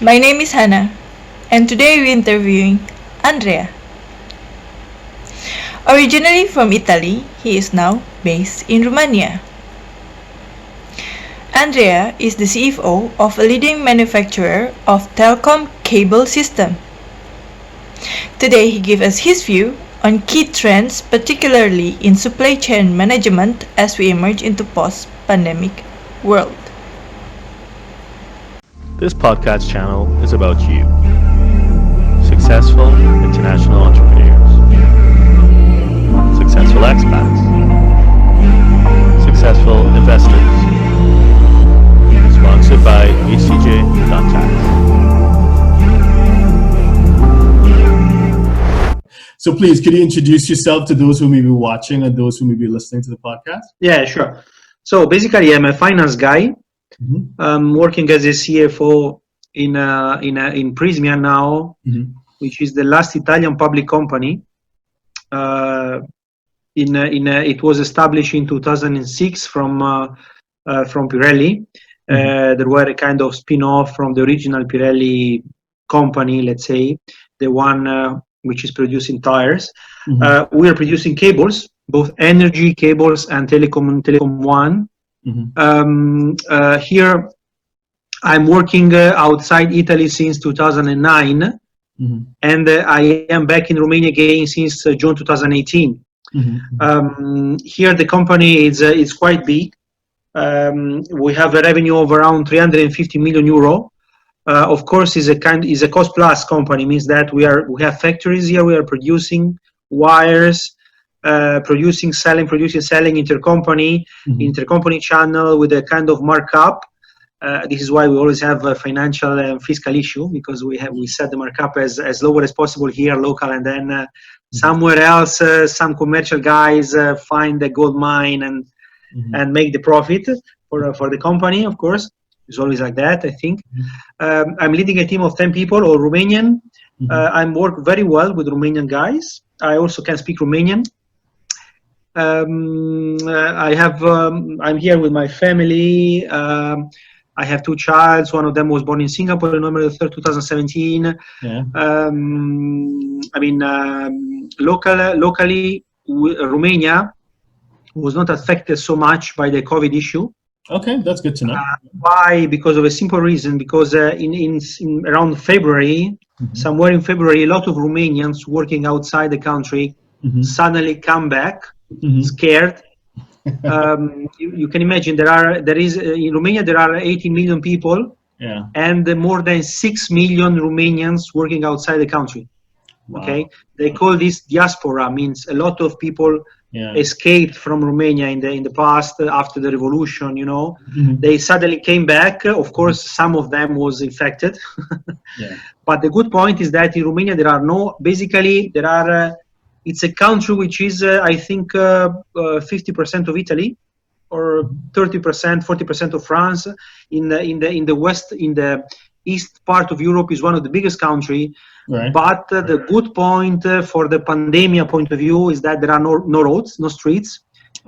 My name is Hannah, and today we're interviewing Andrea. Originally from Italy, he is now based in Romania. Andrea is the CFO of a leading manufacturer of Telecom cable system. Today he gives us his view on key trends, particularly in supply chain management as we emerge into post-pandemic world. This podcast channel is about you, successful international entrepreneurs, successful expats, successful investors. Sponsored by HCJ.tax. So please, could you introduce yourself to those who may be watching and those who may be listening to the podcast? Yeah, sure. So basically, I'm a finance guy. I'm working as a CFO in Prismia now, which is the last Italian public company. It was established in 2006 from Pirelli. There were a kind of spin-off from the original Pirelli company, let's say, the one which is producing tires. We are producing cables, both energy cables and Telecom One. Here, I'm working outside Italy since 2009, and I am back in Romania again since June 2018. Here, the company is quite big. We have a revenue of around 350 million euro. Of course, is a cost plus company. Means that we have factories here. We are producing wires, producing, selling intercompany channel with a kind of markup. This is why we always have a financial and fiscal issue, because we set the markup as lower as possible here, local, and then somewhere else, some commercial guys find a gold mine and make the profit for the company. Of course, it's always like that, I think. I'm leading a team of 10 people, all Romanian. I work very well with Romanian guys. I also can speak Romanian. I'm here with my family. I have two children. One of them was born in Singapore on November 3rd, 2017. Locally, Romania was not affected so much by the COVID issue. Okay, that's good to know. Why? Because of a simple reason. Because in around February, somewhere in February, a lot of Romanians working outside the country suddenly come back, scared. You can imagine there is in Romania there are 18 million people, and more than 6 million Romanians working outside the country. Wow. Okay, they call this diaspora. Means a lot of people escaped from Romania in the past after the revolution. They suddenly came back. Of course, some of them was infected. But the good point is that in Romania it's a country which is I think 50% of Italy, or 30%, 40% of France. In the west, in the east part of Europe, is one of the biggest country. Right. But the good point for the pandemic point of view is that there are no roads, no streets,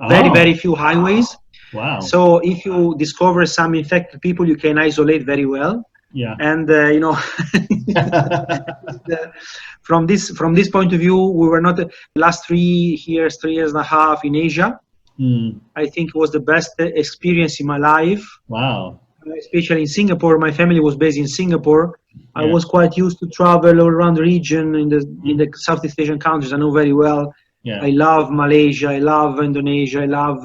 very few highways. Wow. So if you discover some infected people, you can isolate very well. And from this point of view, we were not the last 3 years and a half in Asia. I think it was the best experience in my life. Wow. Especially in Singapore. My family was based in Singapore. I was quite used to travel all around the region in the Southeast Asian countries. I know very well. I love Malaysia. I love Indonesia. I love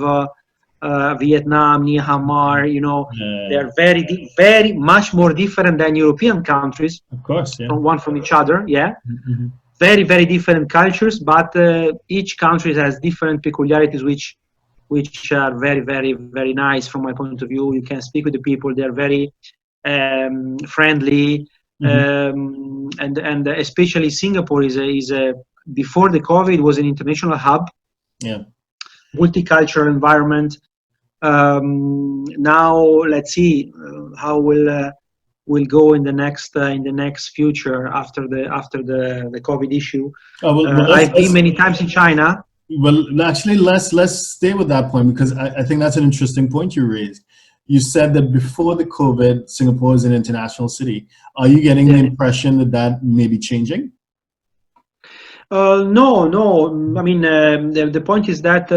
Vietnam, Myanmar. They are very much more different than European countries. Of course, from each other. Very different cultures, but each country has different peculiarities, which are very nice from my point of view. You can speak with the people; they are very friendly, and especially Singapore is a before the COVID was an international hub. Multicultural environment. Now let's see how will go in the next future after the COVID issue. I've been many times in China. Well, actually, let's stay with that point, because I think that's an interesting point you raised. you said that before the COVID, Singapore is an international city. Are you getting the impression that that may be changing? No. I mean, the point is that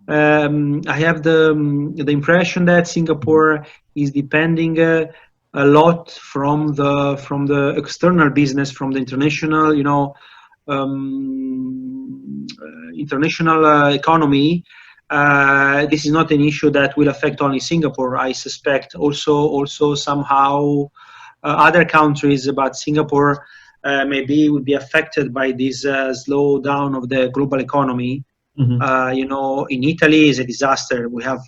I have the impression that Singapore is depending a lot from the external business, from the international, international economy. This is not an issue that will affect only Singapore. I suspect also somehow other countries, but Singapore maybe will be affected by this slowdown of the global economy. In Italy is a disaster. We have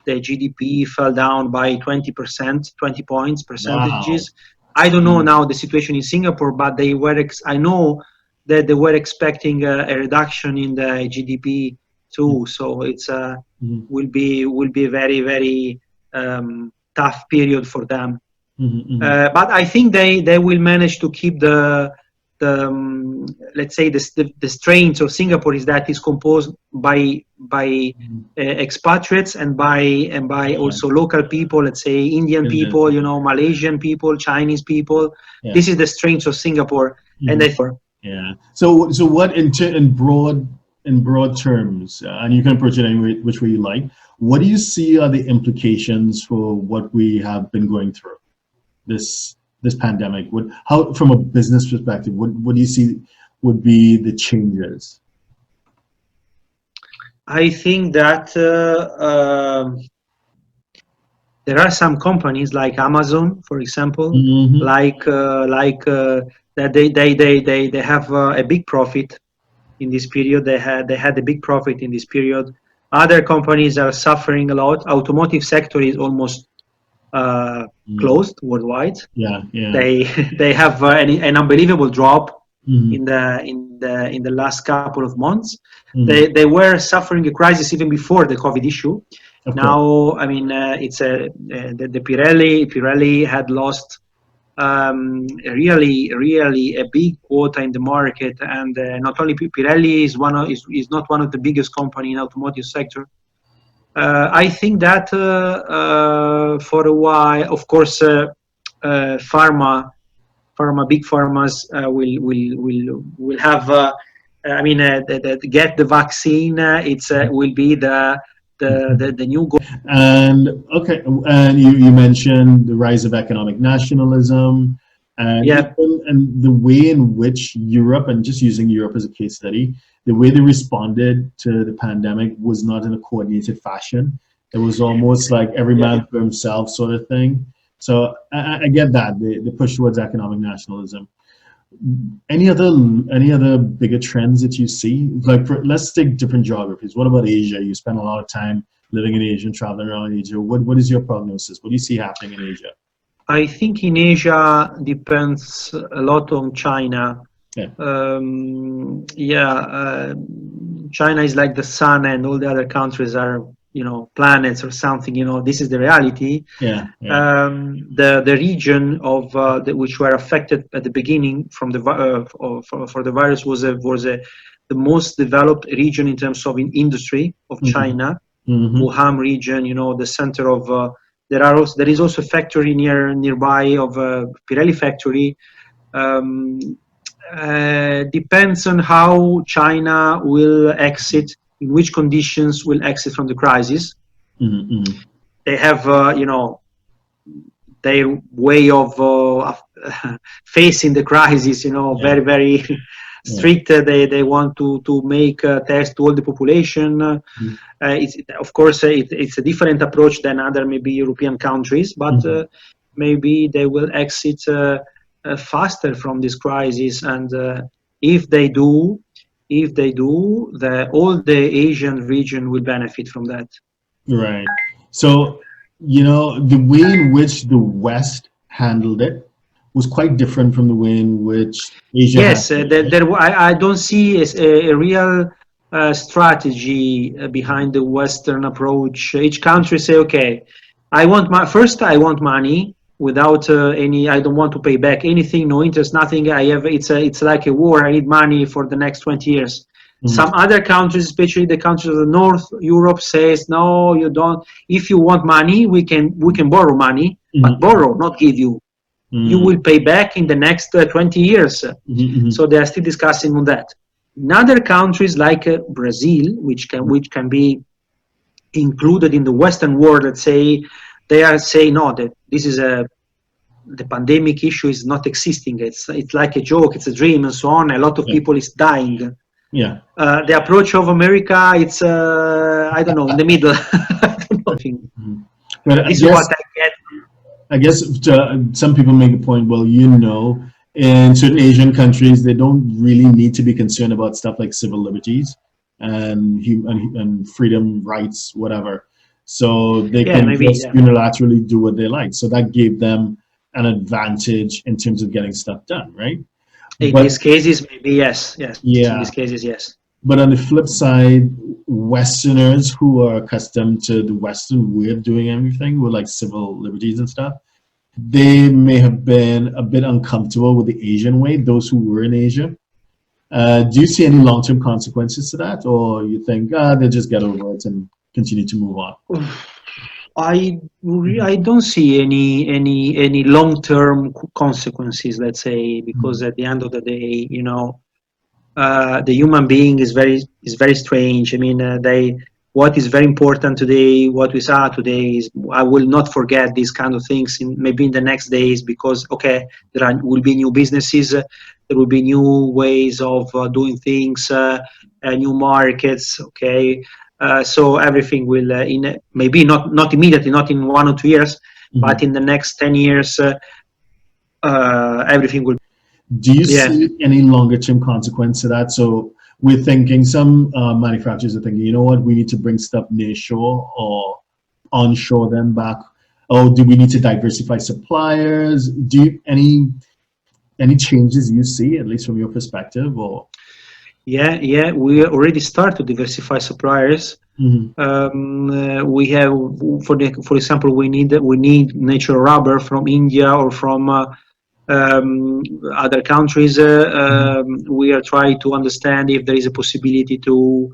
the GDP fell down by 20%, 20 points, percentages. Wow. I don't know now the situation in Singapore, but they were. I know that they were expecting a reduction in the GDP too. So it's will be a very, very tough period for them. But I think they will manage to keep the let's say the strength of Singapore is that it's composed by expatriates and by also local people. Let's say Indian people, Malaysian people, Chinese people. Yeah. This is the strength of Singapore, and therefore. Yeah. So what in broad terms, and you can approach it any way, which way you like. What do you see are the implications for what we have been going through? This pandemic, how from a business perspective, what do you see would be the changes? I think that there are some companies like Amazon, for example, that they have a big profit in this period. They had a big profit in this period. Other companies are suffering a lot. Automotive sector is almost closed worldwide. Yeah. They have an unbelievable drop in the last couple of months. They were suffering a crisis even before the COVID issue. Now, I mean, it's the Pirelli had lost really a big quota in the market, and not only Pirelli is not one of the biggest company in automotive sector. I think that for a while, of course, big pharmas will have. Get the vaccine. Will be the new goal. And okay, and you mentioned the rise of economic nationalism, and the way in which Europe, and just using Europe as a case study, the way they responded to the pandemic was not in a coordinated fashion. It was almost like every man for himself sort of thing. So I get that, the push towards economic nationalism. Any other bigger trends that you see? Like let's take different geographies. What about Asia? You spend a lot of time living in Asia and traveling around Asia. What is your prognosis? What do you see happening in Asia? I think in Asia depends a lot on China. China is like the sun, and all the other countries are planets or something. This is the reality. The region of which were affected at the beginning from the for the virus was the most developed region in terms of industry of China. Wuhan region, the center of there is also a factory nearby of Pirelli factory. Depends on how China will exit, in which conditions will exit from the crisis. They have, their way of facing the crisis, very, very strict. They want to make a test to all the population. Of course, it's a different approach than other maybe European countries, but maybe they will exit faster from this crisis, and if they do, all the Asian region will benefit from that. Right. So, the way in which the West handled it was quite different from the way in which Asia. Yes, I don't see a real strategy behind the Western approach. Each country say, okay, I want money. Without I don't want to pay back anything, no interest, nothing. It's like a war. I need money for the next 20 years. Some other countries, especially the countries of the North Europe, says no, you don't. If you want money, we can borrow money, but borrow, not give you. You will pay back in the next 20 years. So they are still discussing on that. In other countries like Brazil, which can be included in the Western world, let's say, they are saying no, that this is the pandemic issue is not existing. It's like a joke, it's a dream, and so on. A lot of people is dying. Yeah. The approach of America, it's I don't know, in the middle. I don't know. But This is what I get. I guess some people make the point, well, in certain Asian countries, they don't really need to be concerned about stuff like civil liberties and freedom, rights, whatever. So they can just unilaterally do what they like. So that gave them an advantage in terms of getting stuff done, right? In these cases, maybe yes. Yeah. In these cases, yes. But on the flip side, Westerners who are accustomed to the Western way of doing everything with like civil liberties and stuff, they may have been a bit uncomfortable with the Asian way, those who were in Asia. Do you see any long-term consequences to that, or you think they just get over it and continue to move on? I don't see any long-term consequences, let's say, because at the end of the day, the human being is very strange. I mean, what is very important today, what we saw today is, I will not forget these kind of things maybe in the next days, because will be new businesses, there will be new ways of doing things, new markets. So everything will maybe not immediately, not in 1 or 2 years, but in the next 10 years, everything will. Do you see any longer term consequence to that? So we're thinking, some manufacturers are thinking, you know what, we need to bring stuff near shore or onshore them back. Oh, do we need to diversify suppliers? Do you, any changes you see, at least from your perspective, or? Yeah, we already start to diversify suppliers. We have, for example, we need natural rubber from India or from other countries. We are trying to understand if there is a possibility to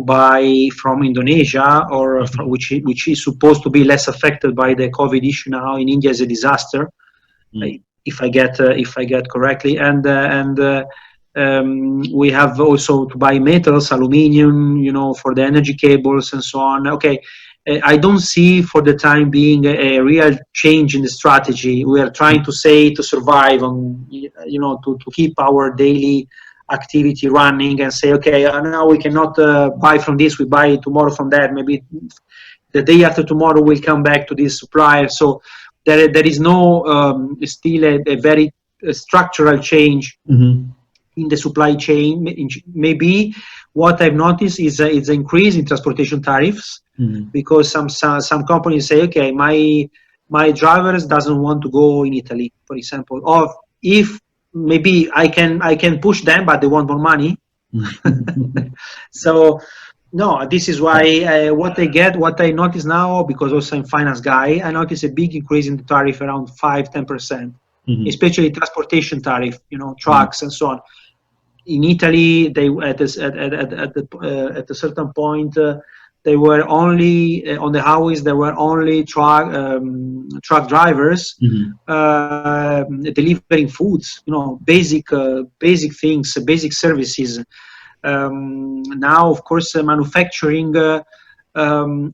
buy from Indonesia, or which is supposed to be less affected by the COVID issue now. In India is a disaster, if I get correctly, and we have also to buy metals, aluminium, for the energy cables and so on. I don't see for the time being a real change in the strategy. We are trying to survive to keep our daily activity running, and say, now we cannot buy from this, we buy tomorrow from that. Maybe the day after tomorrow we'll come back to this supplier. So there is no still a very structural change in the supply chain. Maybe what I've noticed is an increase in transportation tariffs, because some companies say, my drivers doesn't want to go in Italy, for example, or if maybe I can push them, but they want more money. So no, this is why what I notice now, because also I'm finance guy, I notice a big increase in the tariff, around 5-10%, especially transportation tariff, trucks and so on. In Italy, they at a certain point, they were only on the highways. There were only truck drivers delivering foods, basic things, basic services. Now, of course, manufacturing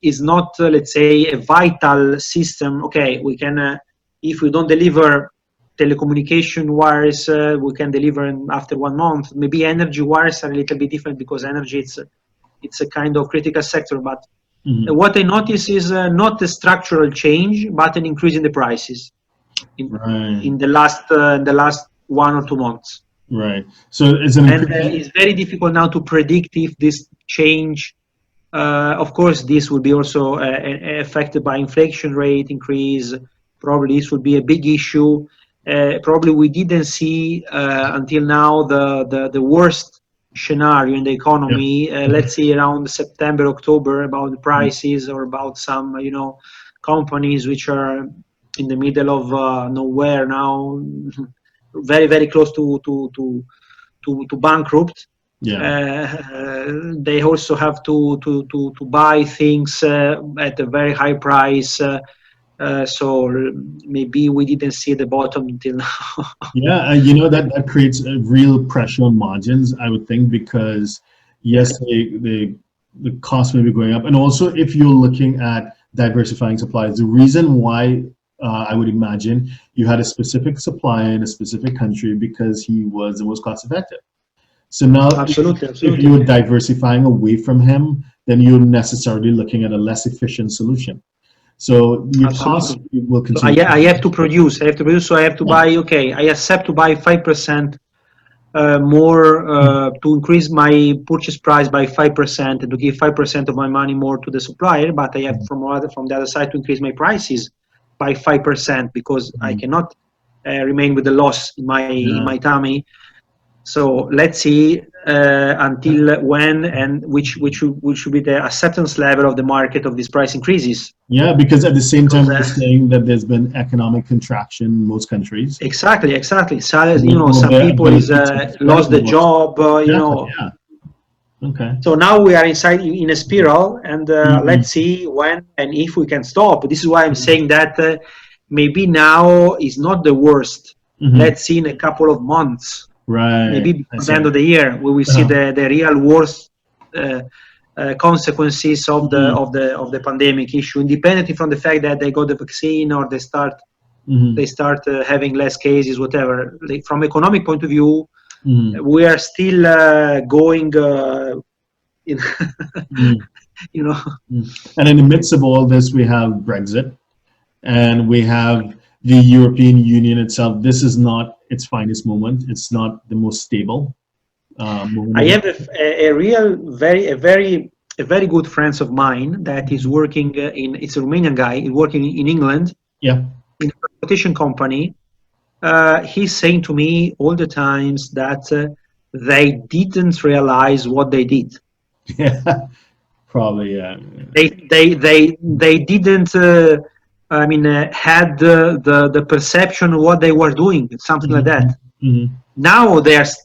is not, let's say, a vital system. We can, if we don't deliver telecommunication wires, we can deliver after 1 month. Maybe energy wires are a little bit different, because energy it's a kind of critical sector. But what I notice is not a structural change, but an increase in the prices in the last 1 or 2 months. Right. So it's it's very difficult now to predict if this change. Of course, this will be also affected by inflation rate increase. Probably this would be a big issue. Probably we didn't see until now the worst scenario in the economy. Let's see around September, October, about the prices, or about some companies which are in the middle of nowhere now, very very close to bankrupt. They also have to buy things at a very high price. So maybe we didn't see the bottom until now. Yeah, you know, that creates a real pressure on margins, I would think, because yes, the cost may be going up, and also if you're looking at diversifying suppliers, the reason why I would imagine you had a specific supplier in a specific country because he was the most cost effective. So now, absolutely. if you're diversifying away from him, then you're necessarily looking at a less efficient solution. So your cost will continue. So I have to produce. So I have to buy. Okay, I accept to buy 5% more to increase my purchase price by 5% and to give 5% of my money more to the supplier. But I have from the other side to increase my prices by 5% because I cannot remain with the loss in my tummy. So let's see until when and which should be the acceptance level of the market of these price increases. Yeah, because at the same time we're saying that there's been economic contraction in most countries. Exactly. So, some people is lost the job. Okay. So now we are in a spiral, and let's see when and if we can stop. This is why I'm saying that maybe now is not the worst. Let's see in a couple of months. Right. Maybe before the end of the year, we will see the real worst consequences of the pandemic issue, independently from the fact that they got the vaccine or they start having less cases, whatever. Like, from economic point of view, we are still going. You know. And in the midst of all this, we have Brexit, and we have the European Union itself. This is not its finest moment. It's not the most stable moment. I have a very good friend of mine that is working it's a Romanian guy working in England. Yeah. In a transportation company. He's saying to me all the times that they didn't realize what they did. Yeah, probably. Yeah. They didn't. Had the perception of what they were doing, something like that. Now they are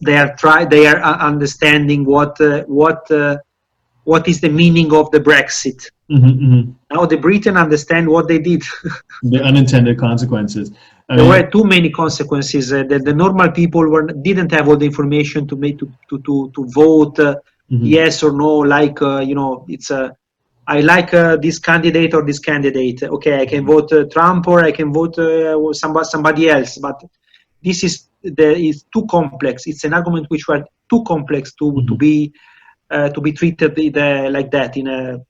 understanding what is the meaning of the Brexit. Now the Britain understand what they did. The unintended consequences. There were too many consequences that the normal people didn't have all the information to vote yes or no. Like it's I like this candidate or this candidate. Okay, I can vote Trump or I can vote somebody else. But this is too complex. It's an argument which were too complex to be treated like that in a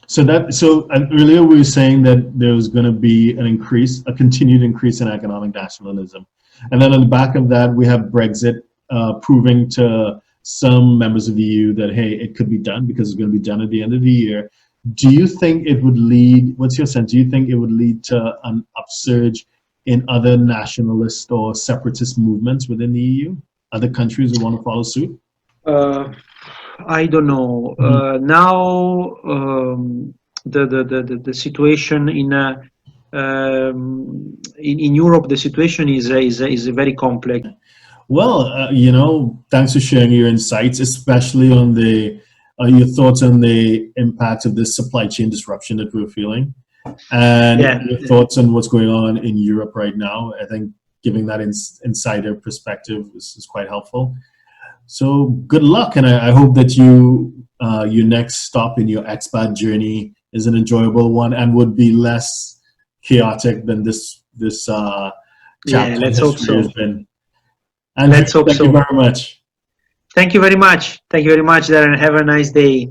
So earlier we were saying that there was going to be a continued increase in economic nationalism, and then on the back of that we have Brexit proving to some members of the EU that hey, it could be done because it's going to be done at the end of the year. Do you think it would lead? What's your sense? Do you think it would lead to an upsurge in other nationalist or separatist movements within the EU? Other countries who want to follow suit? I don't know. Now the situation in Europe, the situation is very complex. Well, thanks for sharing your insights, especially on your thoughts on the impact of this supply chain disruption that we're feeling, and your thoughts on what's going on in Europe right now. I think giving that insider perspective is quite helpful. So good luck, and I hope that your next stop in your expat journey is an enjoyable one and would be less chaotic than this chapter let's hope so. has been. And let's hope so. Thank you very much. Thank you very much. Thank you very much, Derren. Have a nice day.